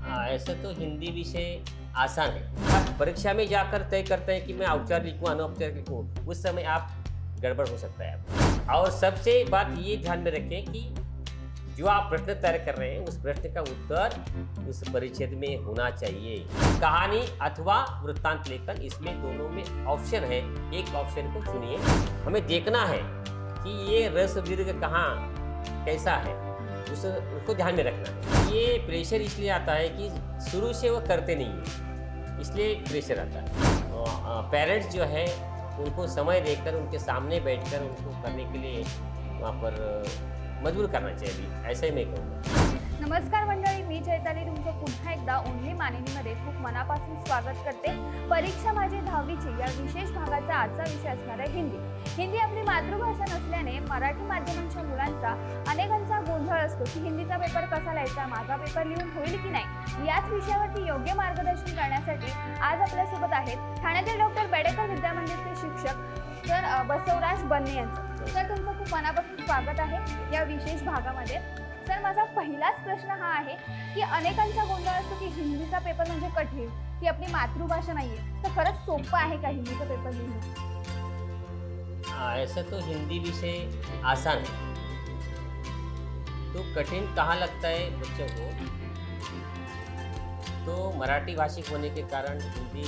ऐसे तो हिंदी विषय आसान है। आप परीक्षा में जाकर तय करते हैं कि मैं औपचार लिखूं अनौपचारिक लिखूं, उस समय आप गड़बड़ हो सकता है आपको। और सबसे बात ये ध्यान में रखें कि जो आप प्रश्न तैयार कर रहे हैं उस प्रश्न का उत्तर उस परिच्छेद में होना चाहिए। कहानी अथवा वृत्तांत लेखन, इसमें दोनों में ऑप्शन है, एक ऑप्शन को चुनिए। हमें देखना है कि ये रस दीर्घ कहाँ कैसा है, उसको ध्यान में रखना है। ये प्रेशर इसलिए आता है कि शुरू से वो करते नहीं है, इसलिए प्रेशर आता है। पेरेंट्स जो है उनको समय देकर उनके सामने बैठकर उनको करने के लिए वहाँ पर मजबूर करना चाहिए, ऐसे ही मैं कहूँगा। नमस्कार मंडळी, मी चैताली तुमचं पुन्हा एकदा ओनली मानिनीमध्ये खूप मनापासून स्वागत करते। परीक्षा माझी 10वीची या विशेष भागाचा आजचा विषय असणार आहे हिंदी। हिंदी आपली मातृभाषा नसल्याने मराठी माध्यमांच्या मुलांचा अनेकांचा गोंधळ असतो की हिंदीचा पेपर कसा लिहायचा, माझा पेपर लिहून होईल की नाही। याच विषयावरती योग्य मार्गदर्शन करण्यासाठी आज आपल्यासोबत आहेत ठाण्यातील डॉक्टर बेडेकर विद्यामंदिरचे शिक्षक सर बसवराज बन्ने यांचं। सर, तुमचं खूप मनापासून स्वागत आहे या विशेष भागामध्ये। सर, माझा पहिलाच प्रश्न हा आहे की अनेकांचा गोंधळ असतो की हिंदीचा पेपर म्हणजे कठीण, ती आपली मातृभाषा नाहीये, तर खरंच सोपं आहे का हिंदीचा पेपर लिहिणं? ऐसे तो हिंदी विषय आसान है, तो कठिन कहाँ लगता है बच्चों को, तो मराठी भाषिक होने के कारण हिंदी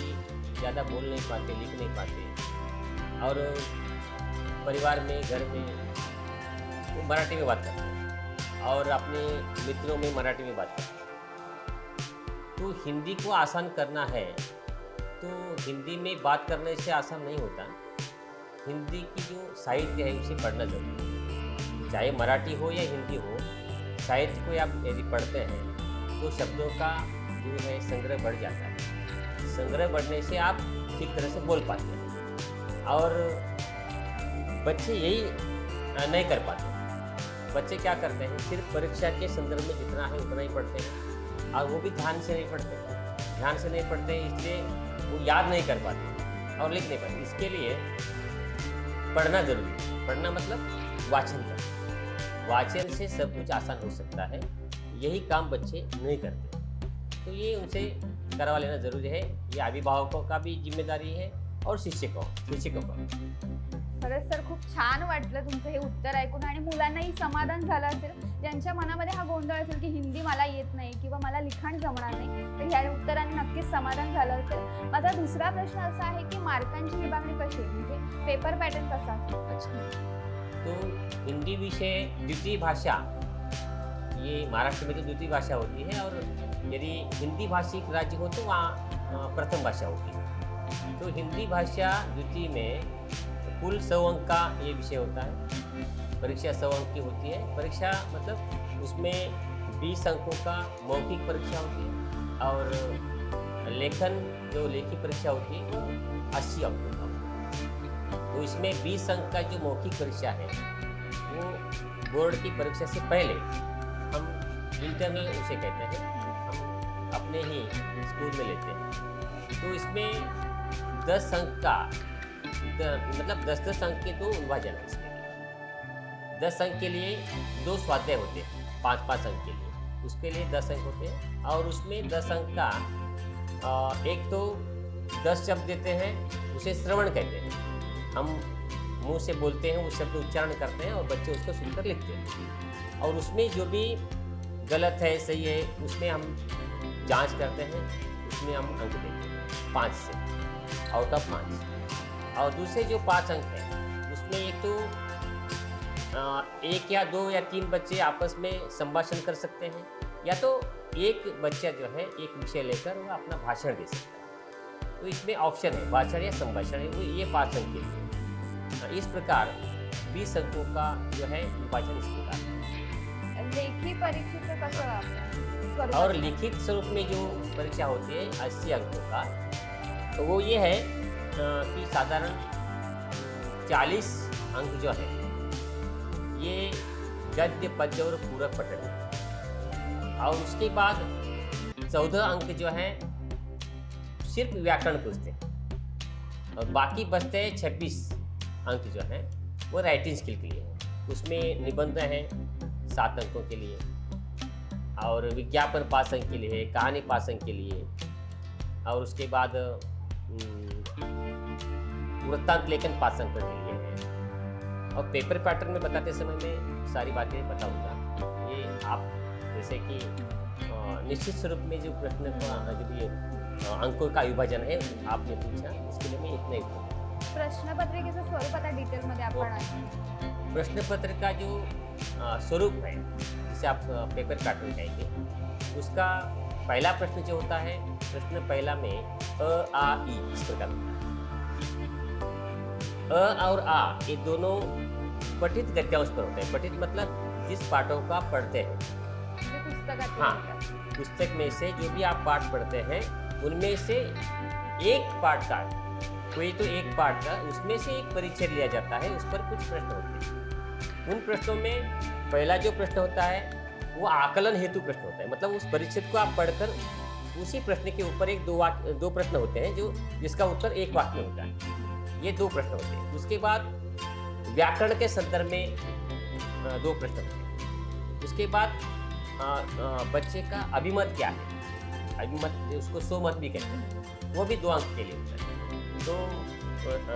ज़्यादा बोल नहीं पाते, लिख नहीं पाते, और परिवार में घर में वो मराठी में बात करते हैं और अपने मित्रों में मराठी में बात करते हैं। तो हिंदी को आसान करना है तो हिंदी में बात करने से आसान नहीं होता। हिंदी की जो साहित्य है उसे पढ़ना जरूरी है, चाहे मराठी हो या हिंदी हो। साहित्य को आप यदि पढ़ते हैं तो शब्दों का जो है संग्रह बढ़ जाता है। संग्रह बढ़ने से आप ठीक तरह से बोल पाते हैं, और बच्चे यही नहीं कर पाते। बच्चे क्या करते हैं, सिर्फ परीक्षा के संदर्भ में जितना है उतना ही पढ़ते हैं, और वो भी ध्यान से नहीं पढ़ते इसलिए वो याद नहीं कर पाते और लिख नहीं पाते। इसके लिए पढ़ना जरूरी है। पढ़ना मतलब वाचन करना। वाचन से सब कुछ आसान हो सकता है, यही काम बच्चे नहीं करते, तो ये उनसे करवा लेना जरूरी है। ये अभिभावकों का भी जिम्मेदारी है और शिक्षकों का। खरंच सर, खूप छान वाटलं तुमचं हे उत्तर ऐकून, आणि मुलांनाही समाधान झालं असेल ज्यांच्या मनामध्ये हा गोंधळ असेल की हिंदी मला येत नाही किंवा मला लिखाण जमणार नाही, तर ह्या उत्तराने नक्कीच समाधान झालं असेल। माझा दुसरा प्रश्न असा आहे की मार्कांची विभागणी कशी आहे, म्हणजे पेपर पॅटर्न कसा असेल? तो हिंदी विषय द्वितीय भाषा, ये महाराष्ट्र में तो द्वितीय भाषा होती है, और यदि हिंदी भाषिक राज्य हो तो वहाँ प्रथम भाषा होती है। तो हिंदी भाषा द्वितीय में कुल 100 अंक का ये विषय होता है। परीक्षा 100 अंक की होती है। परीक्षा मतलब उसमें 20 अंकों का मौखिक परीक्षा होती है, और लेखन जो लेखी परीक्षा होती है वो 80 अंकों का होता है। तो इसमें 20 अंक का जो मौखिक परीक्षा है वो बोर्ड की परीक्षा से पहले हम इंटरनल उसे कहते हैं, हम अपने ही स्कूल में लेते हैं। तो इसमें 10 अंक का मतलब 10-10 अंक के तो विभाजन है इसके लिए। 10 अंक के लिए 2 स्वाध्याय होते हैं, 5-5 अंक के लिए, उसके लिए 10 अंक होते हैं। और उसमें 10 अंक का एक तो 10 शब्द देते हैं, उसे श्रवण कहते हैं। हम मुंह से बोलते हैं, उस शब्द उच्चारण करते हैं और बच्चे उसको सुनकर लिखते हैं, और उसमें जो भी गलत है सही है उसमें हम जांच करते हैं, उसमें हम अंक देते हैं 5 से, आउट ऑफ 5। और दूसरे जो 5 अंक हैं उसमें एक तो 1 या 2 या 3 बच्चे आपस में संभाषण कर सकते हैं, या तो एक बच्चा जो है एक विषय लेकर वो अपना भाषण दे सकता है। तो इसमें ऑप्शन है भाषण या संभाषण है, वो ये 5 अंक के लिए। इस प्रकार 20 अंकों का जो है विभाजन इस प्रकार है। लेखी परीक्षेचं कसं? और लिखित स्वरूप में जो परीक्षा होती है 80 अंकों का, तो वो ये है कि साधारण 40 अंक जो है ये गद्य पद्य और पूरक पठन है, और उसके बाद 14 अंक जो है सिर्फ व्याकरण पूछते हैं, और बाकी बचते हैं 26 अंक जो है वो राइटिंग स्किल के लिए है। उसमें निबंध हैं 7 अंकों के लिए, और विज्ञापन 5 अंक के लिए है, कहानी 5 अंक के लिए, और उसके बाद वृत्तांत लेखन 5 अंक के लिए है। और पेपर पैटर्न में बताते समय मैं सारी बातें बताऊंगा। ये आप जैसे कि निश्चित स्वरूप में जो प्रश्न का जो भी अंकों का विभाजन है आपने पूछा, इसके लिए मैं इतना ही बोलूँगा। प्रश्न पत्रिकेचं स्वरूप आता डिटेलमध्ये आपण प्रश्न पत्र का जो स्वरूप है, जिसे आप पेपर पैटर्न कहेंगे, उसका पहला प्रश्न जो होता है, प्रश्न पहला में अ आ इ इस प्रकार होता है। अ और आ ये दोनों पठित गद्यांश पर होते हैं। पठित मतलब जिस पाठों का पढ़ते हैं, म्हणजे पुस्तकात हाँ, पुस्तक में से जो भी आप पाठ पढ़ते हैं उनमें से एक पाठ का, कोई तो एक पाठ का, उसमें से एक परिच्छेद लिया जाता है, उस पर कुछ प्रश्न होते हैं। उन प्रश्नों में पहला जो प्रश्न होता है वो आकलन हेतु प्रश्न होता है। मतलब उस परिच्छेद को आप पढ़कर उसी प्रश्न के ऊपर दो प्रश्न होते हैं जो जिसका उत्तर एक वाक्य में होता है। ये 2 प्रश्न होते हैं। उसके बाद व्याकरण के संदर्भ में 2 प्रश्न होते हैं। उसके बाद बच्चे का अभिमत क्या है, अभिमत उसको स्वमत भी कहते हैं, वो भी 2 अंक के लिए होता है।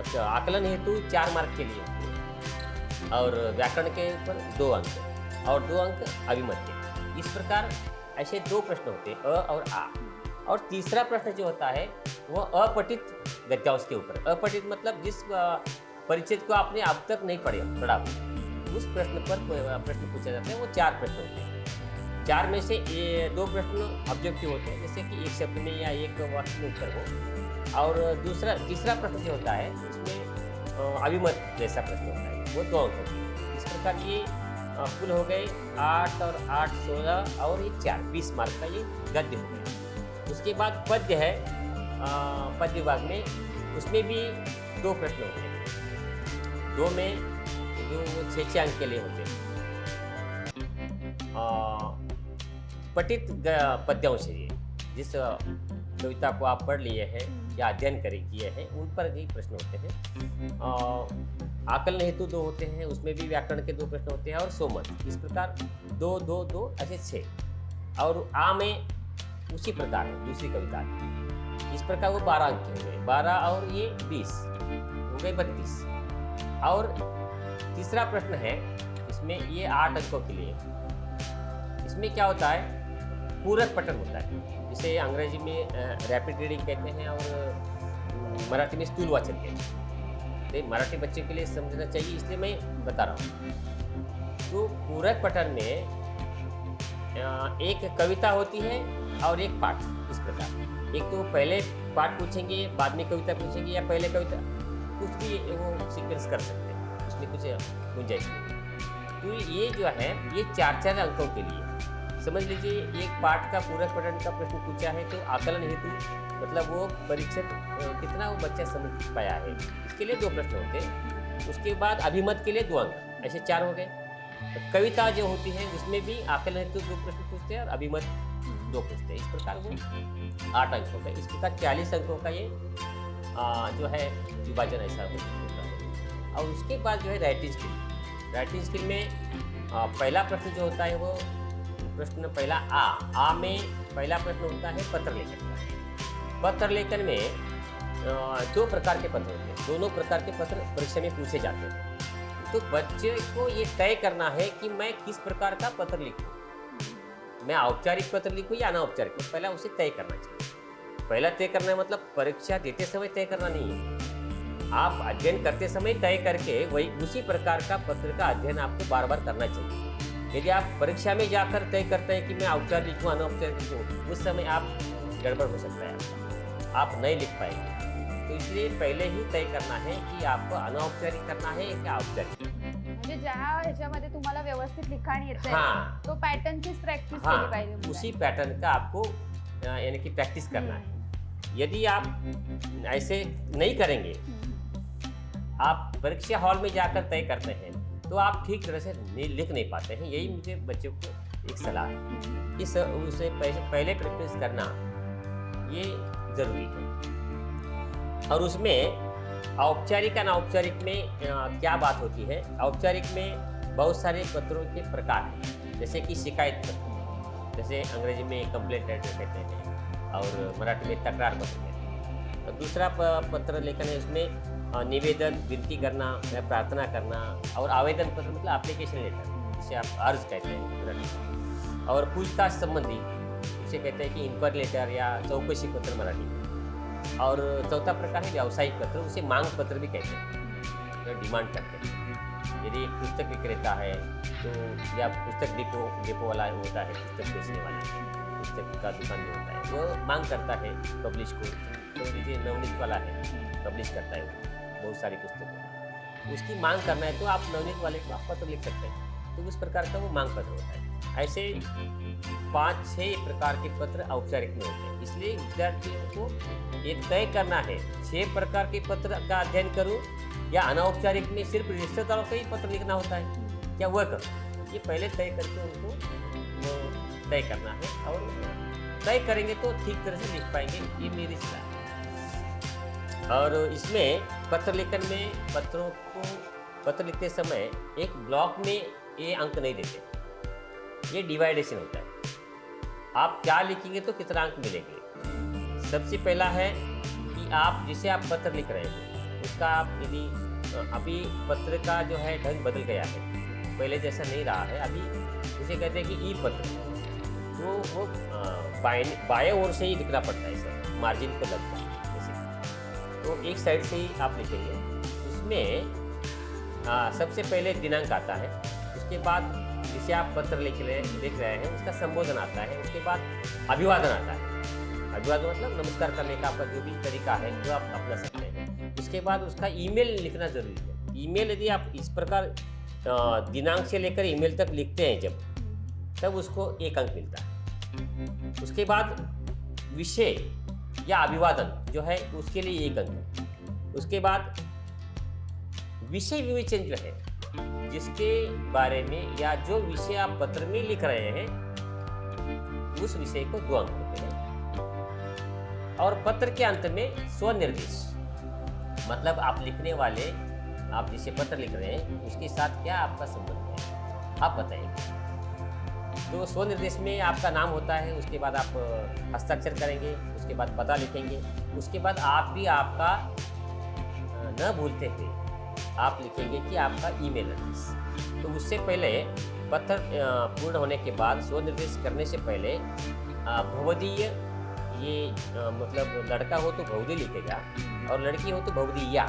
तो आकलन हेतु 4 मार्क के लिए होते हैं और व्याकरण के ऊपर 2 अंक और 2 अंक अभिमत के। इस प्रकार ऐसे 2 प्रश्न होते हैं, अ और आ। और तीसरा प्रश्न जो होता है वो अपठित गद्यांश के ऊपर। अपठित मतलब जिस परिच्छेद को आपने अब तक नहीं पढ़ा, उस प्रश्न पर प्रश्न पूछा जाता है। वो 4 प्रश्न होते हैं। 4 में से 2 प्रश्न ऑब्जेक्टिव होते हैं, जैसे कि एक शब्द में या एक वाक्य में उत्तर हो, और तीसरा प्रश्न जो होता है उसमें अभिमत जैसा प्रश्न होता है, वो 2 अंक होते हैं। इस प्रकार ये कुल हो गए 8 और 8 16 और ये 4 20 मार्क का ये गद्य हो गया। उसके बाद पद्य है, पद्य विभाग में उसमें भी 2 प्रश्न होते हैं। 2 में जो 6 अंक के लिए होते हैं। पठित पद्यांश है ये, जिस कविता को आप पढ़ लिए हैं या अध्ययन किए हैं उन पर भी प्रश्न होते हैं। आकलन हेतु 2 होते हैं, उसमें भी व्याकरण के 2 प्रश्न होते हैं और सोमत। इस प्रकार 2 2 2 ऐसे 6। और आ में उसी प्रकार है, दूसरी कविता है। इस प्रकार वो 12 अंक के हो गए, 12 और ये 20 हो गए 32। और तीसरा प्रश्न है, इसमें ये 8 अंकों के लिए। इसमें क्या होता है, पूरक पठन होता है, जिसे अंग्रेजी में रैपिड रीडिंग कहते हैं और मराठी में स्थूल वाचन कहते हैं। तो मराठी बच्चे के लिए समझना चाहिए, इसलिए मैं बता रहा हूँ। तो पूरक पठन में एक कविता होती है और एक पाठ। इस प्रकार एक तो पहले पाठ पूछेंगे, बाद में कविता पूछेंगे, या पहले कविता, कुछ भी वो सीक्वेंस कर सकते हैं, उसमें कुछ गुंजाइश नहीं। तो ये जो है ये 4-4 अंकों के लिए समझ लीजिए। एक पाठ का पूरक पठन का प्रश्न पूछा है तो आकलन हेतु मतलब वो परिच्छेद कितना वो बच्चा समझ पाया है, इसके लिए 2 प्रश्न होते हैं। उसके बाद अभिमत के लिए 2 अंक, ऐसे 4 हो गए। कविता जो होती है उसमें भी आकलन हेतु 2 प्रश्न पूछते हैं और अभिमत 2 पूछते हैं। इस प्रकार वो 8 अंक हो गए। इस प्रकार 40 अंकों का ये जो है विभाजन ऐसा होता है। और उसके बाद जो है राइटिंग स्किल। राइटिंग स्किल में पहला प्रश्न जो होता है वो प्रश्न पहला आ में पहला प्रश्न होता है पत्र लेखन का। पत्र लेखन में 2 प्रकार के पत्र होते हैं, दोनों प्रकार के पत्र परीक्षा में पूछे जाते हैं। तो बच्चे को ये तय करना है कि मैं किस प्रकार का पत्र लिखूं, मैं औपचारिक पत्र लिखूं या अनौपचारिक, पहला उसे तय करना चाहिए। पहला तय करना है मतलब परीक्षा देते समय तय करना नहीं है, आप अध्ययन करते समय तय करके वही उसी प्रकार का पत्र का अध्ययन आपको बार बार करना चाहिए। यदि आप परीक्षा में जाकर तय करते हैं कि मैं औपचारिक लिखूँ अनौपचारिक लिखूँ, उस समय आप गड़बड़ हो सकता है, आप नहीं लिख पाएंगे। तो इसलिए पहले ही तय करना है कि आपको अनौपचारिक करना है या औपचारिक। म्हणजे ज्या ह्याच्यामध्ये तुम्हाला व्यवस्थित लिखाण येत हाँ। आहे तो पॅटर्नचीच प्रॅक्टिस केली हाँ, पाहिजे। उसी पैटर्न का आपको यानी कि प्रैक्टिस करना है। यदि आप ऐसे नहीं करेंगे, आप परीक्षा हॉल में जाकर तय करते हैं तो आप ठीक तरह से लिख नहीं पाते हैं। यही मुझे बच्चों को एक सलाह है, इस उसे पहले प्रैक्टिस करना ये ज़रूरी है। और उसमें औपचारिक अनौपचारिक में क्या बात होती है, औपचारिक में बहुत सारे पत्रों के प्रकार हैं, जैसे कि शिकायत पत्र, जैसे अंग्रेजी में कंप्लेंट लेटर कहते हैं और मराठी में तकरार पत्र कहते हैं। और दूसरा पत्र लेखन है, उसमें निवेदन, विनती करना या प्रार्थना करना, और आवेदन पत्र मतलब एप्लीकेशन लेटर, जिसे आप अर्ज कहते हैं मराठी में। और पूछताछ संबंधी उसे कहते हैं कि इंक्वायरी लेटर या चौकसी पत्र मराठी में। और चौथा प्रकार है व्यावसायिक पत्र, उसे मांग पत्र भी कहते हैं, जो डिमांड करते हैं। यदि एक पुस्तक विक्रेता है तो, या पुस्तक डिपो वाला होता है, पुस्तक बेचने वाला, पुस्तक का दुकान जो होता है, वो मांग करता है पब्लिश को। तो लीजिए नवनीत वाला है, पब्लिश करता है वो बहुत सारी पुस्तकें, उसकी मांग करना है तो आप नवनीत वाले को आप पत्र लिख सकते हैं। तो उस प्रकार का वो मांग पत्र होता है। ऐसे 5-6 प्रकार के पत्र औपचारिक में होते हैं। इसलिए विद्यार्थियों को ये तय करना है 6 प्रकार के पत्र का अध्ययन करूँ या अनौपचारिक में सिर्फ रिश्तेदारों का ही पत्र लिखना होता है, क्या वह करूँ, ये पहले तय करके उनको वो तय करना है। और तय करेंगे तो ठीक तरह से लिख पाएंगे, ये मेरी सलाह है। और इसमें पत्र लेखन में पत्र लिखते समय एक ब्लॉक में ये अंक नहीं देते, ये डिवाइडेशन होता है। आप क्या लिखेंगे तो कितना अंक मिलेंगे। सबसे पहला है कि आप जिसे आप पत्र लिख रहे हैं उसका आप यदि अभी पत्र का जो है ढंग बदल गया है, पहले जैसा नहीं रहा है, अभी जिसे कहते हैं कि ई पत्र, तो वो बाएं ओर से ही लिखना पड़ता है सर, मार्जिन को लगता है जैसे। तो एक साइड से ही आप लिखेंगे। उसमें सबसे पहले दिनांक आता है, उसके बाद जिसे आप पत्र लिख रहे हैं उसका संबोधन आता है, उसके बाद अभिवादन आता है। अभिवादन मतलब नमस्कार करने का आपका जो भी तरीका है जो आप अपना सकते हैं। उसके बाद उसका ईमेल लिखना जरूरी है। ईमेल यदि आप इस प्रकार दिनांक से लेकर ईमेल तक लिखते हैं जब, तब उसको 1 अंक मिलता है। उसके बाद विषय या अभिवादन जो है उसके लिए 1 अंक। उसके बाद विषय विवेचन जो है, जिसके बारे में या जो विषय आप पत्र में लिख रहे हैं उस विषय को 2 अंक होते हैं। और पत्र के अंत में स्वनिर्देश, मतलब आप लिखने वाले, आप जिसे पत्र लिख रहे हैं उसके साथ क्या आपका संबंध है आप बताएंगे। तो स्वनिर्देश में आपका नाम होता है, उसके बाद आप हस्ताक्षर करेंगे, उसके बाद पता लिखेंगे, उसके बाद आप भी आपका न भूलते हुए आप लिखेंगे कि आपका ईमेल एड्रेस। तो उससे पहले पत्र पूर्ण होने के बाद स्वनिर्देश करने से पहले भवदीय, ये मतलब लड़का हो तो भवदी लिखेगा और लड़की हो तो भवदीया।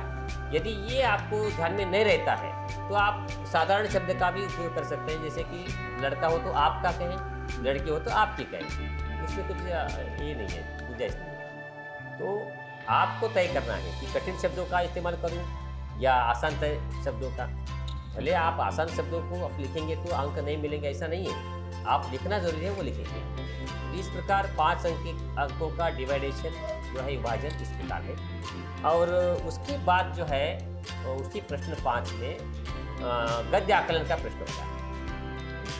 यदि ये आपको ध्यान में नहीं रहता है तो आप साधारण शब्द का भी उपयोग कर सकते हैं, जैसे कि लड़का हो तो आपका कहें, लड़की हो तो आपकी कहें। इसमें कुछ ये नहीं है, गुंजाइश नहीं है। तो आपको तय करना है कि कठिन शब्दों का इस्तेमाल करूं या आसान शब्दों का। भले आप आसान शब्दों को आप लिखेंगे तो अंक नहीं मिलेंगे, ऐसा नहीं है, आप लिखना जरूरी है, वो लिखेंगे। इस प्रकार 5 अंकों का डिवाइडेशन जो है, विभाजन इस प्रकार है। और उसके बाद जो है उसकी प्रश्न 5 में गद्य आकलन का प्रश्न होता है।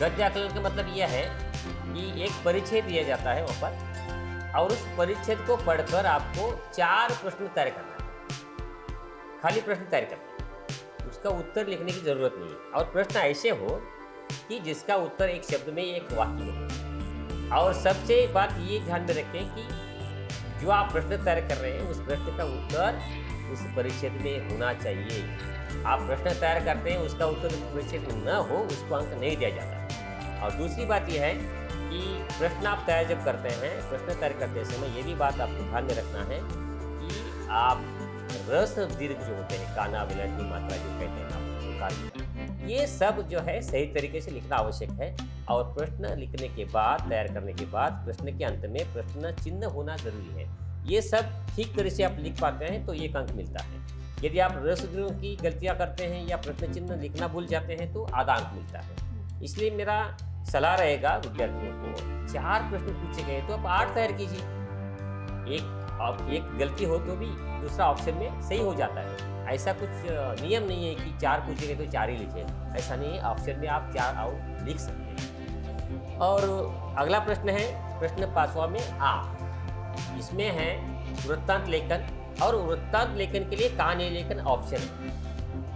गद्य आकलन का मतलब यह है कि एक परिच्छेद दिया जाता है वहाँ पर, और उस परिच्छेद को पढ़कर आपको 4 प्रश्न तैयार करना है। खाली प्रश्न तैयार करना है, उसका उत्तर लिखने की जरूरत नहीं है। और प्रश्न ऐसे हो कि जिसका उत्तर एक शब्द में, एक वाक्य हो। और सबसे बात ये ध्यान में रखें कि जो आप प्रश्न तैयार कर रहे हैं उस प्रश्न का उत्तर उस परिच्छेद में होना चाहिए। आप प्रश्न तैयार करते हैं, उसका उत्तर उस परिच्छेद में न हो, उसको अंक नहीं दिया जाता। और दूसरी बात यह है कि प्रश्न आप तैयार जब करते हैं, प्रश्न तैयार करते समय ये भी बात आपको ध्यान में रखना है कि आप रस दीर्घ जो होते हैं, काना विलटी मात्रा जो कहते हैं आप, ये सब जो है सही तरीके से लिखना आवश्यक है। और प्रश्न लिखने के बाद, तैयार करने के बाद, प्रश्न के अंत में प्रश्न चिन्ह होना जरूरी है। ये सब ठीक तरह से आप लिख पाते हैं तो 1 अंक मिलता है। यदि आप रस दीर्घ की गलतियां करते हैं या प्रश्न चिन्ह लिखना भूल जाते हैं तो आधा अंक मिलता है। इसलिए मेरा सलाह रहेगा विद्यार्थियों को, 4 प्रश्न पूछे गए तो आप 8 तैयार कीजिए। एक गलती हो तो भी दूसरा ऑप्शन में सही हो जाता है। ऐसा कुछ नियम नहीं है कि 4 पूछे गए तो 4 ही लिखें, ऐसा नहीं है। ऑप्शन में आप 4 और लिख सकते हैं। और अगला प्रश्न है प्रश्न 5वां में आप, इसमें है वृत्तांत लेखन, और वृत्तांत लेखन के लिए कहानी लेखन ऑप्शन है।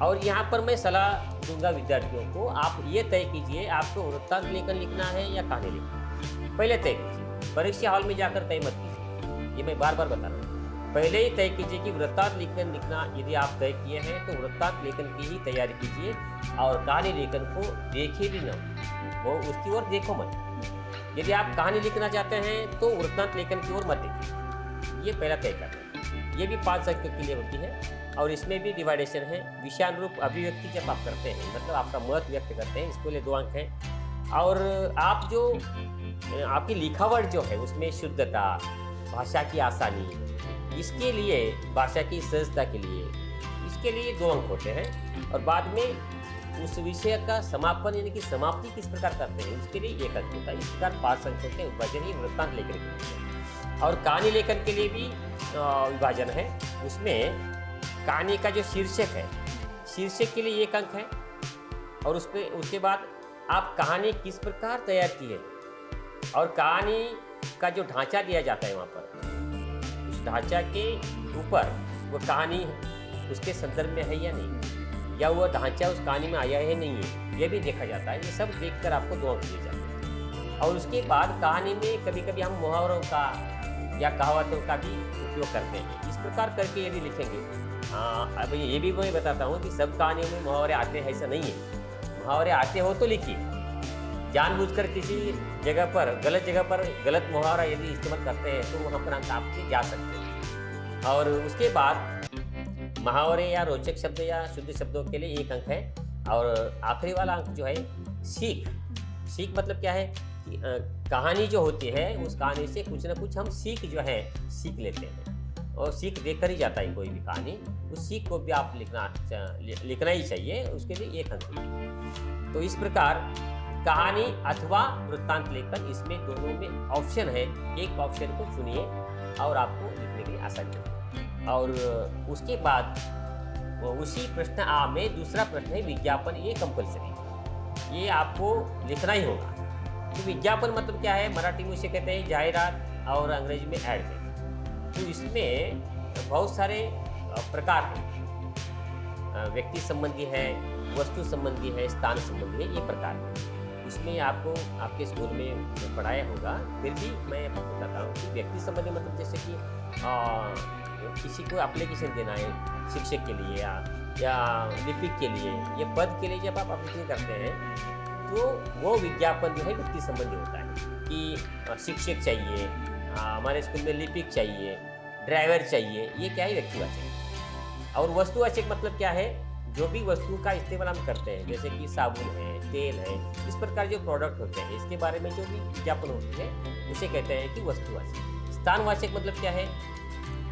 और यहाँ पर मैं सलाह दूंगा विद्यार्थियों को, आप ये तय कीजिए आपको वृत्तांत लेखन लिखना है या कहानी लिखना है। पहले तय कीजिए, परीक्षा हॉल में जाकर तय मत कीजिए। ये मैं बार बार बता रहा हूँ। पहले ही तय कीजिए कि वृत्तांत लेखन लिखना यदि आप तय किए हैं तो वृत्तांत लेखन की ही तैयारी कीजिए और कहानी लेखन को देखे भी न, वो उसकी ओर देखो मत। यदि आप कहानी लिखना चाहते हैं तो वृत्तांत लेखन की ओर मत देखिए। ये पहला तय करना है। ये भी 5 अंक के लिए होती है और इसमें भी डिवाइडेशन है। विषयानुरूप अभिव्यक्ति जब आप करते हैं, मतलब आपका मत व्यक्त करते हैं, इसके लिए 2 अंक हैं। और आप जो आपकी लिखावट जो है उसमें शुद्धता, भाषा की आसानी, इसके लिए भाषा की सहजता के लिए, इसके लिए 2 अंक होते हैं। और बाद में उस विषय का समापन यानी कि समाप्ति किस प्रकार करते हैं उसके लिए 1 अंक होता है। इस प्रकार 5 अंकों के विभाजन ही वृत्तांत लेखन के लिए। और कहानी लेखन के लिए भी विभाजन है। उसमें कहानी का जो शीर्षक है, शीर्षक के लिए 1 अंक है। और उसके बाद आप कहानी किस प्रकार तैयार की है और कहानी का जो ढांचा दिया जाता है वहाँ पर, उस ढांचा के ऊपर वो कहानी उसके संदर्भ में है या नहीं, या वो ढांचा उस कहानी में आया है नहीं है, ये भी देखा जाता है। ये सब देखकर आपको 2 अंक दिए जाते हैं। और उसके बाद कहानी में कभी कभी हम मुहावरों का या कहावतों का भी उपयोग करते हैं। इस प्रकार करके यदि लिखेंगे, अब ये भी मैं बताता हूँ कि सब कहानियों में मुहावरे आते हैं ऐसा नहीं है। मुहावरे आते हो तो लिखिए। जानबूझकर किसी जगह पर गलत मुहावरा यदि इस्तेमाल करते हैं तो वहाँ पर अंक आपके जा सकते हैं। और उसके बाद मुहावरे या रोचक शब्द या शुद्ध शब्दों के लिए 1 अंक है। और आखिरी वाला अंक जो है सीख मतलब क्या है कि कहानी जो होती है उस कहानी से कुछ ना कुछ हम सीख लेते हैं। और सीख देकर ही जाता है कोई भी कहानी, उस सीख को भी आप लिखना ही चाहिए, उसके लिए 1 अंक। तो इस प्रकार कहानी अथवा वृत्तांत लेखन, इसमें दोनों में ऑप्शन है। एक ऑप्शन को चुनिए और आपको लिखने के लिए आसानी होगी। और उसके बाद उसी प्रश्न आ में दूसरा प्रश्न है विज्ञापन। ये कंपलसरी, ये आपको लिखना ही होगा। तो विज्ञापन मतलब क्या है, मराठी में उसे कहते हैं जाहिरात और अंग्रेजी में एड है। तो इसमें बहुत सारे प्रकार हैं, व्यक्ति संबंधी है, वस्तु संबंधी है, स्थान संबंधी है, ये प्रकार है। इसमें आपको आपके स्कूल में पढ़ाया होगा, फिर भी मैं आपको बताता हूँ कि व्यक्ति संबंधी मतलब जैसे कि किसी को एप्लीकेशन देना है शिक्षक के लिए या लिपिक के लिए या पद के लिए जब आप एप्लीकेशन करते हैं तो वो विज्ञापन जो है व्यक्ति संबंधी होता है कि शिक्षक चाहिए, हमारे स्कूल में लिपिक चाहिए, ड्राइवर चाहिए, ये क्या है व्यक्तिवाचक। और वस्तुवाचक मतलब क्या है, जो भी वस्तु का इस्तेमाल हम करते हैं जैसे कि साबुन है, तेल है, इस प्रकार जो प्रोडक्ट होते हैं इसके बारे में जो भी विज्ञापन होती है उसे कहते हैं कि वस्तुवाचक। स्थानवाचक मतलब क्या है,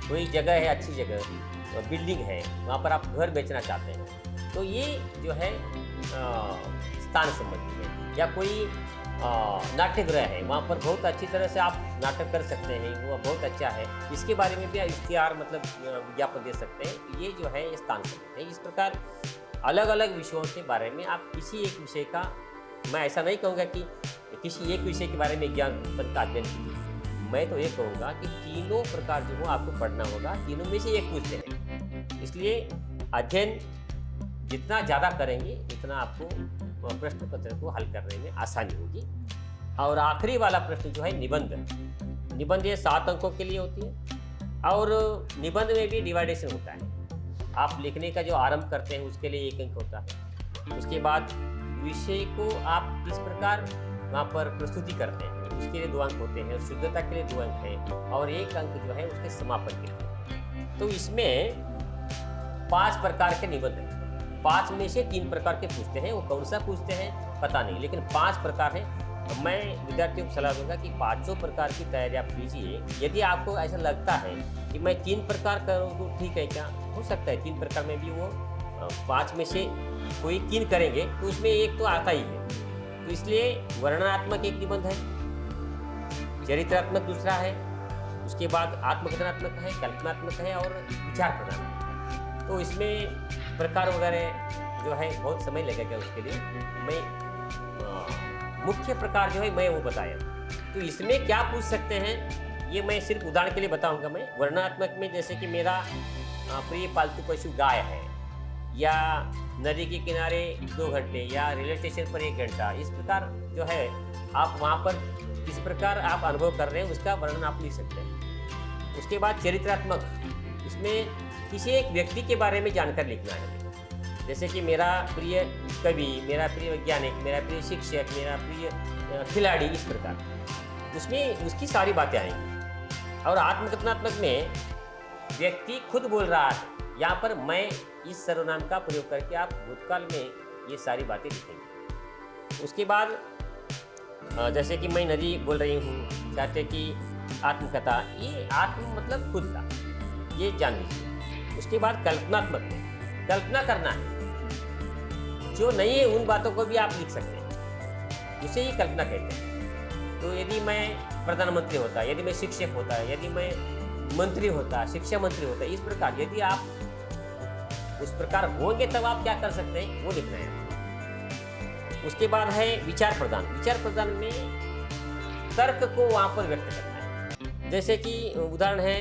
कोई जगह है, अच्छी जगह, बिल्डिंग है, वहाँ पर आप घर बेचना चाहते हैं तो ये जो है स्थान संबंधी है। या कोई नाट्यगृह है, वहाँ पर बहुत अच्छी तरह से आप नाटक कर सकते हैं, वो बहुत अच्छा है, इसके बारे में भी इश्तिहार मतलब विज्ञापन दे सकते हैं। ये जो है ये स्थान संबंधी है। इस प्रकार अलग अलग विषयों के बारे में आप किसी एक विषय का, मैं ऐसा नहीं कहूँगा कि किसी एक विषय के बारे में विज्ञापन का अध्ययन कीजिए, मैं तो ये कहूँगा कि तीनों प्रकार जो हो आपको पढ़ना होगा, तीनों में से एक पूछते हैं। इसलिए अध्ययन जितना ज़्यादा करेंगे उतना आपको प्रश्न पत्र को हल करने में आसानी होगी। और आखिरी वाला प्रश्न जो है निबंध, ये 7 अंकों के लिए होती है। और निबंध में भी डिवाइडेशन होता है। आप लिखने का जो आरंभ करते हैं उसके लिए 1 अंक होता है। उसके बाद विषय को आप किस प्रकार वहाँ पर प्रस्तुति करते हैं उसके लिए 2 अंक होते हैं। शुद्धता के लिए 2 अंक हैं और 1 अंक जो है उसके समापन के लिए। तो इसमें 5 प्रकार के निबंध हैं। 5 में से 3 प्रकार के पूछते हैं, वो कौन सा पूछते हैं पता नहीं, लेकिन 5 प्रकार हैं। मैं विद्यार्थियों को सलाह दूंगा कि 5 प्रकार की तैयारी आप कीजिए। यदि आपको ऐसा लगता है कि मैं 3 प्रकार करूँ तो ठीक है, क्या हो सकता है 3 प्रकार में भी वो 5 में से कोई 3 करेंगे तो उसमें एक तो आता ही है। तो इसलिए वर्णनात्मक एक निबंध है, चरित्रात्मक दूसरा है, उसके बाद आत्मकथनात्मक है, कल्पनात्मक है और विचार प्रदान। तो इसमें प्रकार वगैरह जो है बहुत समय लगेगा, उसके लिए मैं मुख्य प्रकार जो है मैं वो बताया। तो इसमें क्या पूछ सकते हैं ये मैं सिर्फ उदाहरण के लिए बताऊंगा। मैं वर्णनात्मक में जैसे कि मेरा प्रिय पालतू पशु गाय है, या नदी के किनारे 2 घंटे, या रेलवे स्टेशन पर 1 घंटा, इस प्रकार जो है आप वहाँ पर किस प्रकार आप अनुभव कर रहे हैं उसका वर्णन आप लिख सकते हैं। उसके बाद चरित्रात्मक, इसमें किसी एक व्यक्ति के बारे में जानकर लिखना है, जैसे कि मेरा प्रिय कवि, मेरा प्रिय वैज्ञानिक, मेरा प्रिय शिक्षक, मेरा प्रिय खिलाड़ी, इस प्रकार उसमें उसकी सारी बातें आएंगी। और आत्मकथनात्मक में व्यक्ति खुद बोल रहा है, यहाँ पर मैं इस सर्वनाम का प्रयोग करके आप भूतकाल में ये सारी बातें लिखेंगे। उसके बाद जैसे कि मैं नदी बोल रही हूँ, चाहते कि आत्मकथा, ये आत्म मतलब खुद का, ये जान लीजिए। उसके बाद कल्पनात्मक में कल्पना करना है, जो नहीं है उन बातों को भी आप लिख सकते हैं, उसे ही कल्पना कहते हैं। तो यदि मैं प्रधानमंत्री होता, यदि मैं शिक्षक होता, यदि मैं मंत्री होता, शिक्षा मंत्री होता, इस प्रकार यदि आप उस प्रकार होंगे तब आप क्या कर सकते हैं वो लिखना है। उसके बाद है विचार प्रदान। विचार प्रदान में तर्क को वहाँ पर व्यक्त करना है। जैसे कि उदाहरण है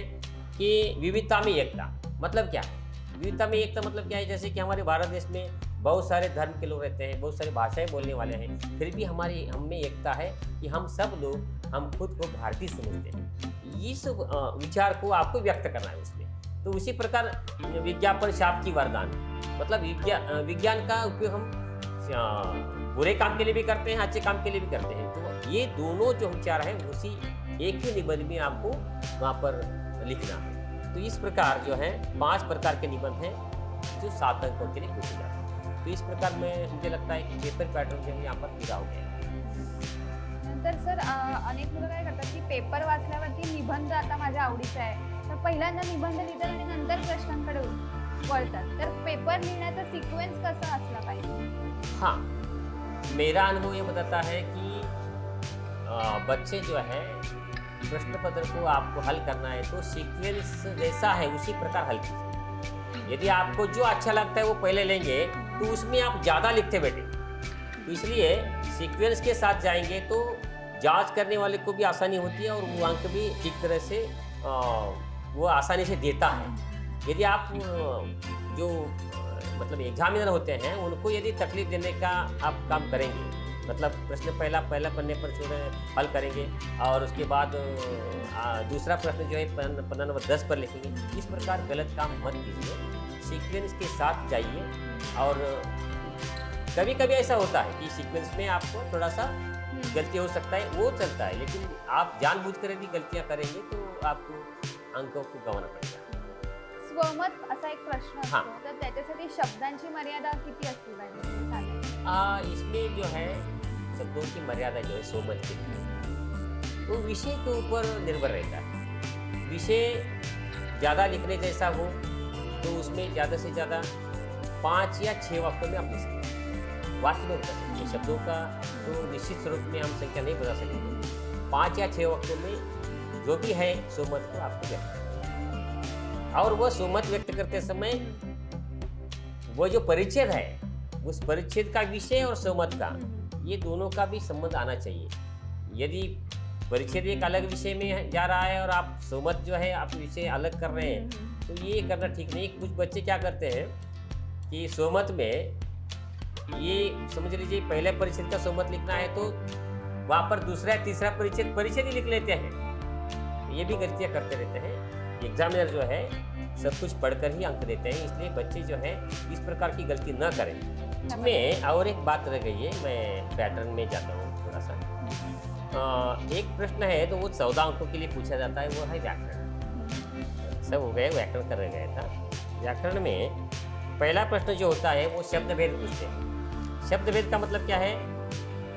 कि विविधता में एकता, मतलब क्या है? विविधता में एकता मतलब क्या है? जैसे कि हमारे भारत देश में बहुत सारे धर्म के लोग रहते हैं, बहुत सारी भाषाएं बोलने वाले हैं, फिर भी हम में एकता है कि हम सब लोग हम खुद को भारतीय समझते हैं। इस विचार को आपको व्यक्त करना है उसमें। तो उसी प्रकार विज्ञापन शाप की वरदान, मतलब विज्ञान का उपयोग हम बुरे काम के लिए भी करते हैं, अच्छे काम के लिए भी करते हैं। तो ये दोनों जो विचार हैं उसी एक ही निबंध में आपको वहाँ पर लिखना है। तो इस प्रकार जो है 5 प्रकार के निबंध हैं जो 7 अंकों के लिए पूछे जाते हैं। तो इस प्रकार में मुझे लगता है कि पेपर पैटर्न जो है यहाँ पर पूरा हो गया। नंतर सर अनेक मुलं काय करतात की पेपर वाचल्यावरती निबंध आता माझ्या आवडीचा आहे, तर पहिल्यांदा निबंध लिहितात आणि नंतर प्रश्नांकडे वळतात। तर पेपर लिहिण्याचा सिक्वेन्स कसा असला पाहिजे? हाँ, मेरा अनुभव ये बताता है कि बच्चे जो है प्रश्न पत्र को आपको हल करना है तो सीक्वेंस जैसा है उसी प्रकार हल कीजिए। यदि आपको जो अच्छा लगता है वो पहले लेंगे तो उसमें आप ज़्यादा लिखते बैठे, तो इसलिए सीक्वेंस के साथ जाएंगे तो जांच करने वाले को भी आसानी होती है और वो अंक भी ठीक तरह से वो आसानी से देता है। यदि आप जो मतलब एग्जामिनर होते हैं उनको यदि तकलीफ देने का आप काम करेंगे, मतलब प्रश्न पहला पन्ने पर छोड़े हल करेंगे और उसके बाद दूसरा प्रश्न जो है पन्ना नंबर 10 पर लिखेंगे, इस प्रकार गलत काम मत कीजिए, सीक्वेंस के साथ जाइए। और कभी कभी ऐसा होता है कि सीक्वेंस में आपको थोड़ा सा गलती हो सकता है, वो चलता है, लेकिन आप जानबूझकर यदि गलतियाँ करेंगे तो आपको अंकों को गंवाना पड़ेगा। स्वमत असा एक प्रश्न हाँ। असतो, तर त्याच्यासाठी शब्दांची मर्यादा किती असली पाहिजे साधारण? इसमें जो है शब्दों की मर्यादा जो है स्वमत के लिए वो विषय के ऊपर निर्भर रहता है। विषय ज़्यादा लिखने जैसा हो तो उसमें ज़्यादा से ज़्यादा 5 या 6 वाक्यों में आप लिख सकते हैं, वाक्य में बता सकते हैं। शब्दों का तो निश्चित स्वरूप में हम संख्या नहीं बता सकेंगे, 5 या 6 वाक्यों में जो भी है स्वमत को आपको व्यक्त करना है। और वह स्वमत व्यक्त करते समय वो जो परिच्छेद है उस परिच्छेद का विषय और स्वमत का ये दोनों का भी संबंध आना चाहिए। यदि परिच्छेद एक अलग विषय में जा रहा है और आप स्वमत जो है आप विषय अलग कर रहे हैं तो ये करना ठीक नहीं। कुछ बच्चे क्या करते हैं कि स्वमत में ये समझ लीजिए पहले परिच्छेद का स्वमत लिखना है तो वहाँ पर दूसरा या तीसरा परिच्छेद ही लिख लेते हैं। ये भी गलतियाँ करते रहते हैं। एग्जामिनर जो है सब कुछ पढ़कर ही अंक देते हैं, इसलिए बच्चे जो है इस प्रकार की गलती न करें। इसमें और एक बात रह गई है, मैं पैटर्न में जाता हूँ थोड़ा सा। एक प्रश्न है तो वो 14 अंकों के लिए पूछा जाता है, वो है व्याकरण। सब हो गए, व्याकरण कर रह गया था। व्याकरण में पहला प्रश्न जो होता है वो शब्द भेद पूछते हैं। शब्द भेद का मतलब क्या है?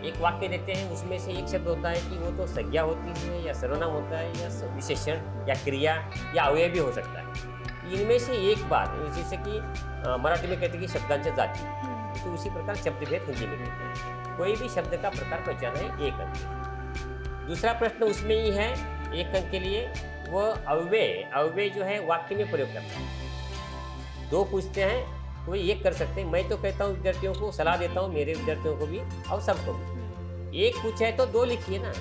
एक वाक्य देते हैं, उसमें से एक शब्द होता है कि वो तो संज्ञा होती है या सर्वनाम होता है या विशेषण या क्रिया या अवयव भी हो सकता है। इनमें से एक बात, जैसे कि मराठी में कहते हैं कि शब्दांच्या जाती, तो उसी प्रकार शब्द भेद हिंदी में कहते हैं। कोई भी शब्द का प्रकार पहचाना है 1 अंक। दूसरा प्रश्न उसमें ही है 1 अंक के लिए, वो अव्यय जो है वाक्य में प्रयोग करना है। 2 पूछते हैं कोई 1 कर सकते हैं। मैं तो कहता हूँ विद्यार्थियों को सलाह देता हूँ, मेरे विद्यार्थियों को भी और सबको भी, 1 पूछा है तो 2 लिखिए ना।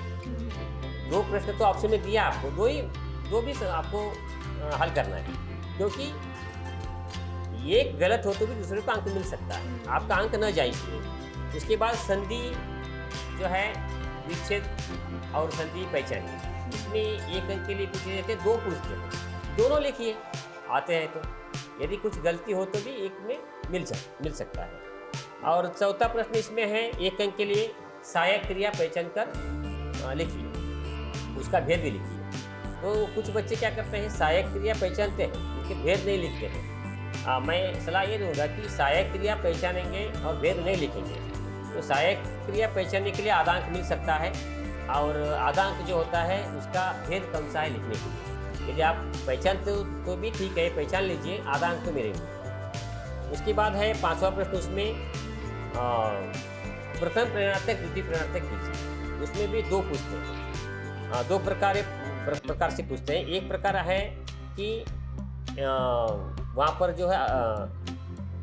2 प्रश्न तो ऑप्शन में दिया आपको, 2 भी आपको हल करना है, क्योंकि एक गलत हो तो भी दूसरे को अंक मिल सकता है, आपका अंक न जाए इसलिए। उसके बाद संधि जो है विच्छेद और संधि पहचानिए। इसमें एक अंक के लिए पूछे जाते हैं 2 पूछते हैं, दोनों लिखिए आते हैं तो। यदि कुछ गलती हो तो भी एक में मिल सकता है। और चौथा प्रश्न इसमें है 1 अंक के लिए सहायक क्रिया पहचान कर लिखिए, उसका भेद भी लिखिए। तो कुछ बच्चे क्या करते हैं, सहायक क्रिया पहचानते हैं, उसके भेद नहीं लिखते हैं। मैं सलाह ये दूंगा कि सहायक क्रिया पहचानेंगे और भेद नहीं लिखेंगे तो सहायक क्रिया पहचानने के लिए आधांक मिल सकता है, और आधांक जो होता है उसका भेद कौन सा है लिखने के लिए। यदि आप पहचानते हो तो भी ठीक है, पहचान लीजिए, आधांक तो मिलेंगे। उसके बाद है 5वां प्रश्न, उसमें प्रथम प्रेरणार्थक द्वितीय प्रेरणार्थक कीजिए। उसमें भी 2 पूछते हैं, 2 प्रकार से पूछते हैं। एक प्रकार है कि वहाँ पर जो है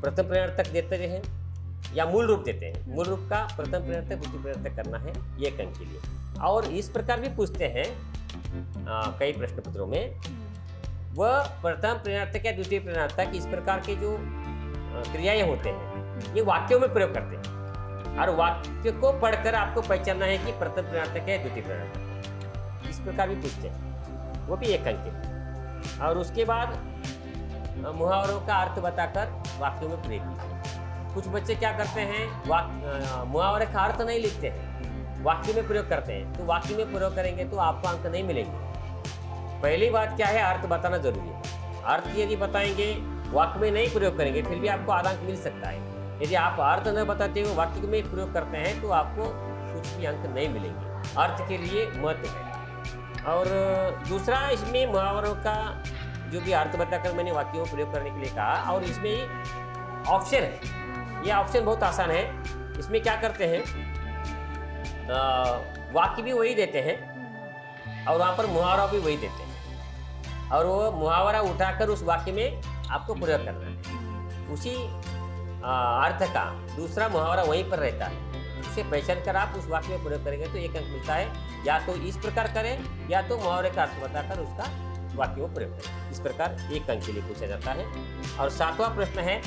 प्रथम प्रेरणार्थक देते हैं या मूल रूप देते हैं, मूल रूप का प्रथम प्रेरणार्थक द्वितीय प्रेरणार्थक करना है 1 अंक के लिए। और इस प्रकार भी पूछते हैं कई प्रश्न पत्रों में, वह प्रथम प्रेरणार्थक या द्वितीय प्रेरणार्थक इस प्रकार के जो क्रियाएं होते हैं ये वाक्यों में प्रयोग करते हैं, और वाक्य को पढ़कर आपको पहचानना है कि प्रथम प्रेरणार्थक है द्वितीय प्रेरणार्थक। इस प्रकार भी पूछते हैं, वो भी 1 अंक के। और उसके बाद मुहावरों का अर्थ बताकर वाक्यों में प्रयोग कीजिए। कुछ बच्चे क्या करते हैं, मुहावरे का अर्थ नहीं लिखते हैं, वाक्य में प्रयोग करते हैं। तो वाक्य में प्रयोग करेंगे तो आपको अंक नहीं मिलेंगे। पहली बात क्या है, अर्थ बताना जरूरी है। अर्थ यदि बताएंगे, वाक्य में नहीं प्रयोग करेंगे, फिर भी आपको आधा अंक मिल सकता है। यदि आप अर्थ न बताते हुए वाक्य में प्रयोग करते हैं तो आपको कुछ भी अंक नहीं मिलेंगे। अर्थ के लिए महत्व है। और दूसरा, इसमें मुहावरों का जो भी अर्थ बताकर मैंने वाक्यों में प्रयोग करने के लिए कहा, और इसमें ऑप्शन है, ये ऑप्शन बहुत आसान है। इसमें क्या करते हैं, वाक्य भी वही देते हैं और वहाँ पर मुहावरा भी वही देते हैं, और वो मुहावरा उठाकर उस वाक्य में आपको प्रयोग करना है। उसी अर्थ का दूसरा मुहावरा वहीं पर रहता है, उसे पहचान कर आप उस वाक्य में प्रयोग करेंगे तो 1 अंक मिलता है। या तो इस प्रकार करें या तो मुहावरे का अर्थ बताकर उसका वाक्य में प्रयोग करें। इस प्रकार 1 अंक के लिए पूछा जाता है। और 7वां प्रश्न है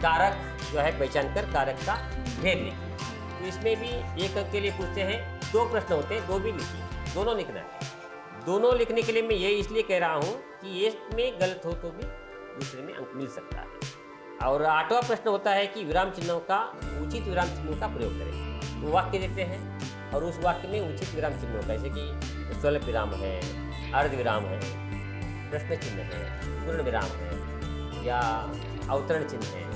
कारक जो है पहचान कर कारक का भेद लिखिए। तो इसमें भी 1 अंक के लिए पूछते हैं। 2 प्रश्न होते हैं, 2 भी लिखिए, दोनों लिखना है। दोनों लिखने के लिए मैं ये इसलिए कह रहा हूँ कि एक में गलत हो तो भी दूसरे में अंक मिल सकता है। और 8वां प्रश्न होता है कि विराम चिन्हों का, उचित विराम चिन्हों का प्रयोग करें। वो वाक्य देते हैं और उस वाक्य में उचित विराम चिन्हों का, जैसे कि स्वल्प विराम है, अर्ध विराम है, प्रश्न चिन्ह है, पूर्ण विराम है, या अवतरण चिन्ह है,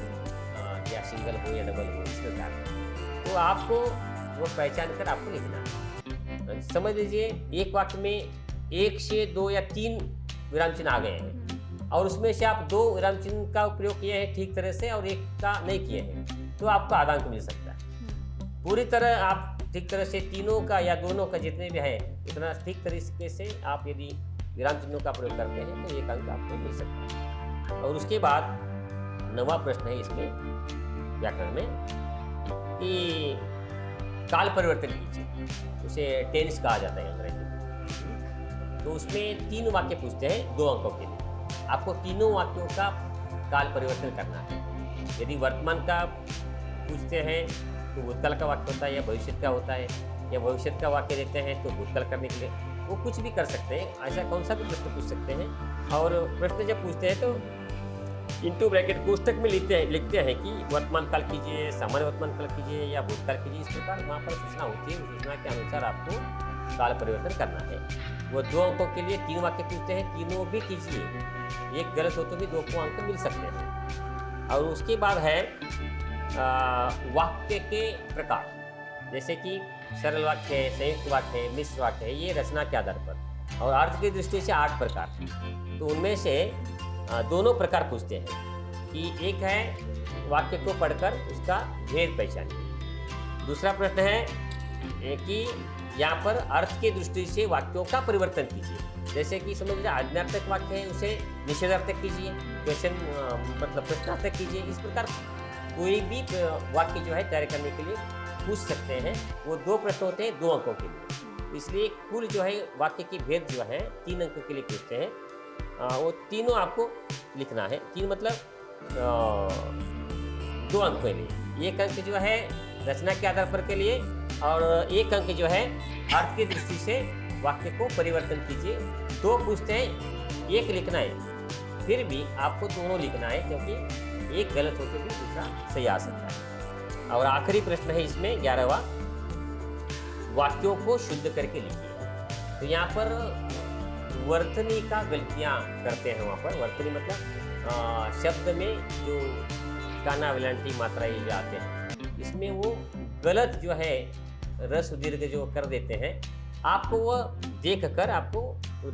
या सिंगल हो या डबल हो, इस प्रकार। तो आपको वो पहचान कर आपको लिखना है। समझ लीजिए एक वाक्य में 1 से 2 या 3 विराम चिन्ह आ गए हैं, और उसमें से आप 2 विराम चिन्ह का उपयोग किए हैं ठीक तरह से और 1 का नहीं किए हैं, तो आपको आधा अंक मिल सकता है। पूरी तरह आप ठीक तरह से तीनों का या दोनों का जितने भी है इतना ठीक तरीके से आप यदि विराम चिन्हों का प्रयोग करते हैं तो 1 अंक आपको मिल सकता है। और उसके बाद 9वां प्रश्न है इसमें व्याकरण में कि काल परिवर्तन कीजिए, उसे टेंस कहा जाता है अंग्रेजी में। तो उसमें 3 वाक्य पूछते हैं 2 अंकों के लिए। आपको तीनों वाक्यों का काल परिवर्तन करना है। यदि वर्तमान का पूछते हैं तो भूतकाल का वाक्य होता है या भविष्य का होता है, या भविष्य का वाक्य देते हैं तो भूतकाल करने के लिए वो कुछ भी कर सकते हैं। ऐसा कौन सा भी प्रश्न पूछ सकते हैं। और प्रश्न जब पूछते हैं तो इंटू ब्रैकेट कोष्टक में लिखते हैं कि वर्तमान काल कीजिए, सामान्य वर्तमान काल कीजिए या भूतकाल कीजिए। इस प्रकार वहाँ पर सूचना होती है, उस सूचना के अनुसार आपको काल परिवर्तन करना है। वो 2 अंकों के लिए 3 वाक्य पूछते हैं, तीनों भी कीजिए। एक गलत हो तो भी 2 को अंक मिल सकते हैं। और उसके बाद है वाक्य के प्रकार, जैसे कि सरल वाक्य है, संयुक्त वाक्य है, मिश्र वाक्य है, ये रचना के आधार पर। और अर्थ की दृष्टि से 8 प्रकार, तो उनमें से दोनों प्रकार पूछते हैं कि एक है वाक्य को पढ़कर उसका भेद पहचानिए। दूसरा प्रश्न है कि यहाँ पर अर्थ की दृष्टि से वाक्यों का परिवर्तन कीजिए। जैसे कि समझ लीजिए आज्ञार्थक वाक्य है उसे निषेधार्थक कीजिए, क्वेश्चन मतलब प्रश्नार्थक कीजिए। इस प्रकार कोई भी वाक्य जो है तैयार करने के लिए पूछ सकते हैं। वो 2 प्रश्न होते हैं 2 अंकों के लिए। इसलिए कुल जो है वाक्य की भेद जो है 3 अंकों के लिए पूछते हैं। वो तीनों आपको लिखना है। 3 मतलब 2 अंक के लिए। 1 अंक जो है रचना के आधार पर के लिए, और एक अंक जो है अर्थ की दृष्टि से वाक्य को परिवर्तन कीजिए। 2 पूछते हैं, 1 लिखना है, फिर भी आपको दोनों लिखना है क्योंकि एक गलत होकर भी दूसरा सही आ सकता है। और आखिरी प्रश्न है इसमें 11वां, वाक्यों को शुद्ध करके लिखिए। तो यहाँ पर वर्तनी का गलतियाँ करते हैं। वहाँ पर वर्तनी मतलब शब्द में जो काना विलंटी मात्रा ये आते हैं, इसमें वो गलत जो है रस दीर्घ जो कर देते हैं। आपको वो देख कर आपको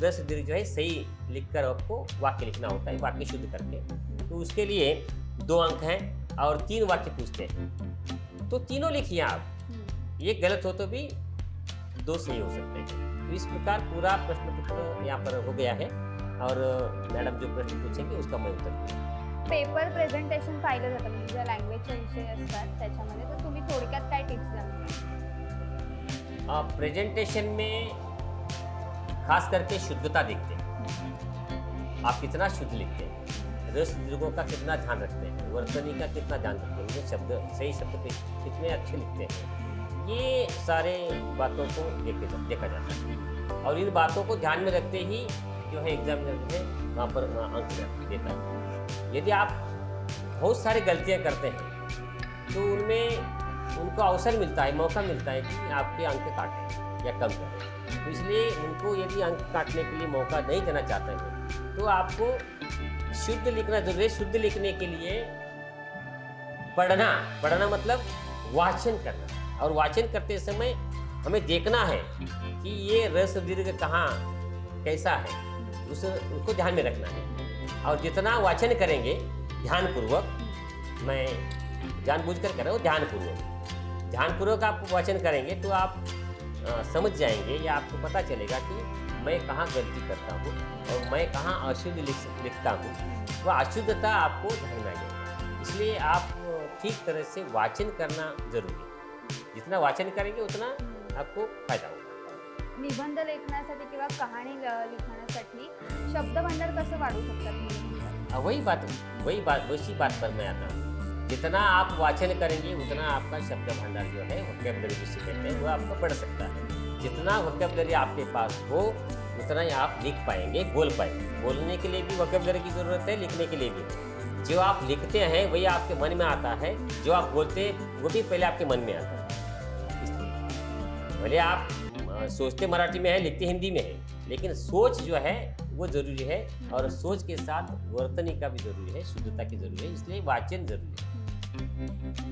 रस दीर्घ जो है सही लिखकर आपको वाक्य लिखना होता है, वाक्य शुद्ध करके। तो उसके लिए 2 अंक हैं और 3 वाक्य पूछते हैं, तो तीनों लिखिए आप। एक गलत हो तो भी 2 सही हो सकते हैं। तो इस प्रकार पूरा प्रश्न पत्र यहाँ पर हो गया है और मैडम जो प्रश्न पूछेंगे उसका मैं उत्तर दूंगा। पेपर प्रेझेंटेशन पाहिलं जातं म्हणजे ज्या लँग्वेजचे विषय असतात त्याच्यामध्ये, तर तुम्ही थोडक्यात काय टिप्स द्याल? प्रेजेंटेशन में खास करके शुद्धता देखते हैं, आप कितना शुद्ध लिखते हैं, रस दीर्घों का कितना ध्यान रखते हैं, वर्तनी का कितना ध्यान रखते हैं, जो शब्द सही शब्द पे कितने अच्छे लिखते हैं, ये सारे बातों को देखा जाता है। और इन बातों को ध्यान में रखते ही जो है एग्जामिनर जो है वहाँ पर अंक देता है। यदि आप बहुत सारी गलतियाँ करते हैं तो उनमें उनको अवसर मिलता है, मौका मिलता है कि आपके अंक काटें या कम करें। तो इसलिए उनको यदि अंक काटने के लिए मौका नहीं देना चाहते हैं तो आपको शुद्ध लिखना जरूरी है। शुद्ध लिखने के लिए पढ़ना मतलब वाचन करना, और वाचन करते समय हमें देखना है कि ये रस दीर्घ कहाँ कैसा है, उसको ध्यान में रखना है। और जितना वाचन करेंगे ध्यानपूर्वक, मैं जानबूझकर कर रहा हूँ, ध्यानपूर्वक आप वाचन करेंगे तो आप समझ जाएंगे या आपको पता चलेगा कि मैं कहाँ गलती करता हूँ और मैं कहाँ अशुद्ध लिखता हूँ। वह अशुद्धता आपको ध्यान में आ जाएगी। इसलिए आप ठीक तरह से वाचन करना जरूरी है। जितना वाचन करेंगे उतना आपको फायदा होगा। निबंध लेखनासाठी किंवा कहाणी लिखण्यासाठी शब्दभांडार कसं वाढवू शकतात? वही बात पर मैं आता हूँ। जितना आप वाचन करेंगे उतना आपका शब्द भंडार जो है वोकैबुलरी जिसे कहते हैं वो आपका बढ़ सकता है। जितना वोकैबुलरी आपके पास हो उतना ही आप लिख पाएंगे, बोल पाएंगे। बोलने के लिए भी वोकैबुलरी की ज़रूरत है, लिखने के लिए भी। जो आप लिखते हैं वही आपके मन में आता है, जो आप बोलते हैं वो भी पहले आपके मन में आता है। इसलिए भले आप सोचते मराठी में है, लिखते हिंदी में है, लेकिन सोच जो है वो जरूरी है और सोच के साथ वर्तनी का भी जरूरी है, शुद्धता की जरूरी है। इसलिए वाचन जरूरी है।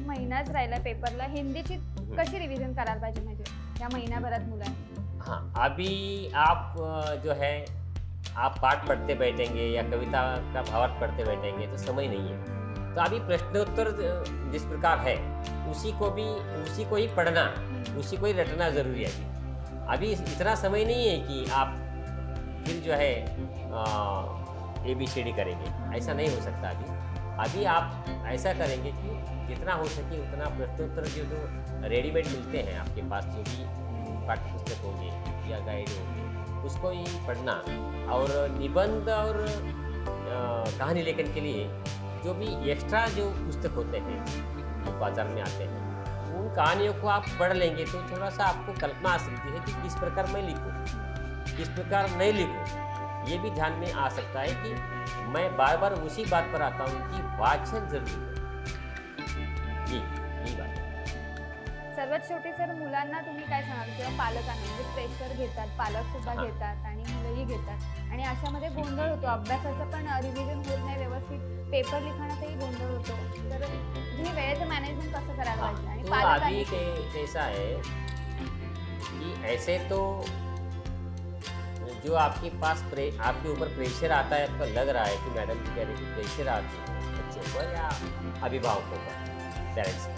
महिनाच राहिला पेपरला, हिंदीची कशी रिव्हिजन करायला पाहिजे म्हणजे या महिन्याभरात मुलांनी? हाँ, अभी आप जो है आप पाठ पढ़ते बैठेंगे या कविता का भावार्थ पढ़ते बैठेंगे तो समय नहीं है। तो अभी प्रश्नोत्तर जिस प्रकार है उसी को ही पढ़ना, उसी को ही रटना जरूरी है। अभी इतना समय नहीं है कि आप फिर जो है ABCD करेंगे, ऐसा नहीं हो सकता। अभी आप ऐसा करेंगे कि जितना हो सके उतना प्रश्नोत्तर जो रेडीमेड मिलते हैं आपके पास, जो भी पाठ्य पुस्तक होंगे या गाइड होंगे, उसको ही पढ़ना। और निबंध और कहानी लेखन के लिए जो भी एक्स्ट्रा जो पुस्तक होते हैं जो बाजार में आते हैं, उन कहानियों को आप पढ़ लेंगे तो थोड़ा सा आपको कल्पना आ सकती है कि किस प्रकार मैं लिखूं, किस प्रकार नहीं लिखूं। ये भी ध्यान में आ सकता है कि मैं बार बार उसी बात पर आता हूँ कि वाचन जरूरी है। यही बात है। सर्वात शेवटी सर, मुलांना तुम्ही काय सांगाल किंवा पालकांना? म्हणजे प्रेशर घेतात, पालक सुद्धा घेतात आणि मुलंही घेतात आणि अशामध्ये गोंधळ होतो, अभ्यासाचं पण रिव्हिजन होत नाही व्यवस्थित, पेपर लिखाणातही गोंधळ होतो। तर तुम्ही वेळेचं मॅनेजमेंट कसं करायला पाहिजे? आणि तो पालकांनी अभी कैसा है कि ऐसे तो जो आपके पास आपके ऊपर प्रेशर आता है, आपको लग रहा है कि मैडम जी कह रही कि प्रेशर आती है बच्चों पर या अभिभावकों पर, पेरेंट्स पर,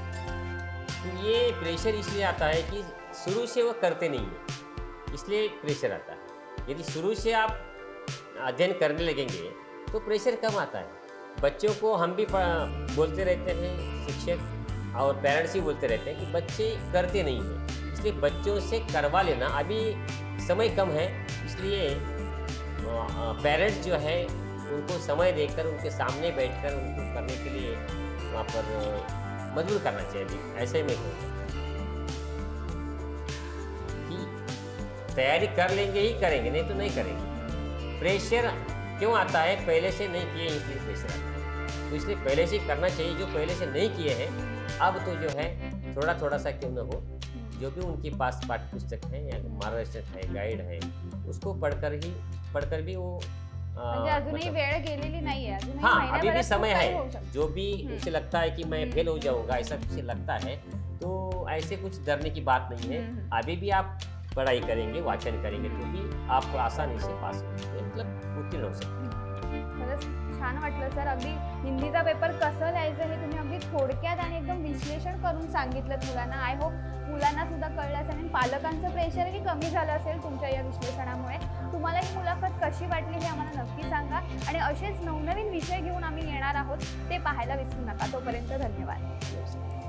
तो ये प्रेशर इसलिए आता है कि शुरू से वो करते नहीं है, इसलिए प्रेशर आता है। यदि शुरू से आप अध्ययन करने लगेंगे तो प्रेशर कम आता है। बच्चों को हम भी बोलते रहते हैं, शिक्षक और पेरेंट्स ही बोलते रहते हैं कि बच्चे करते नहीं हैं, इसलिए बच्चों से करवा लेना। अभी समय कम है, इसलिए पेरेंट्स जो है उनको समय देकर उनके सामने बैठकर उनको करने के लिए वहाँ पर मजबूर करना चाहिए। ऐसे में हो तैयारी कर लेंगे ही करेंगे, नहीं तो नहीं करेंगे। प्रेशर क्यों आता है? पहले से नहीं किए इसलिए प्रेशर आता है। तो इसलिए पहले से ही करना चाहिए। जो पहले से नहीं किए हैं, अब तो जो है थोड़ा थोड़ा सा क्यों न हो, जो भी उनके पास पाठ्य पुस्तक है या मार्गदर्शक है, गाइड है, उसको पढ़कर भी वो म्हणजे अजूनही वेळ गेलेली नाहीये, अजूनही हाँ, अभी भी महिन्याभरात समय खूप काही होऊ है। शकतं. जो भी उसे लगता है कि मैं फेल हो जाऊंगा, ऐसा कुछ लगता है, तो ऐसे कुछ डरने की बात नहीं है। अभी भी आप पढ़ाई करेंगे, वाचन करेंगे, तो भी आप आसानी से पास हो सकते हैं, मतलब उत्तीर्ण हो सकते हैं। खरंच छान वाटलं सर. अगदी हिंदीचा पेपर कसं लिहायचं हे तुम्ही अगदी थोडक्यात आणि एकदम विश्लेषण करून सांगितलं मुलांना. आय होप मुलांना सुद्धा कळलं असेल आणि पालकांचं प्रेशरही कमी झालं असेल तुमच्या या विश्लेषणामुळे. तुम्हाला ही मुलाखत कशी वाटली हे आम्हाला नक्की सांगा आणि असेच नवनवीन विषय घेऊन आम्ही येणार आहोत, ते पाहायला विसरू नका. तोपर्यंत धन्यवाद.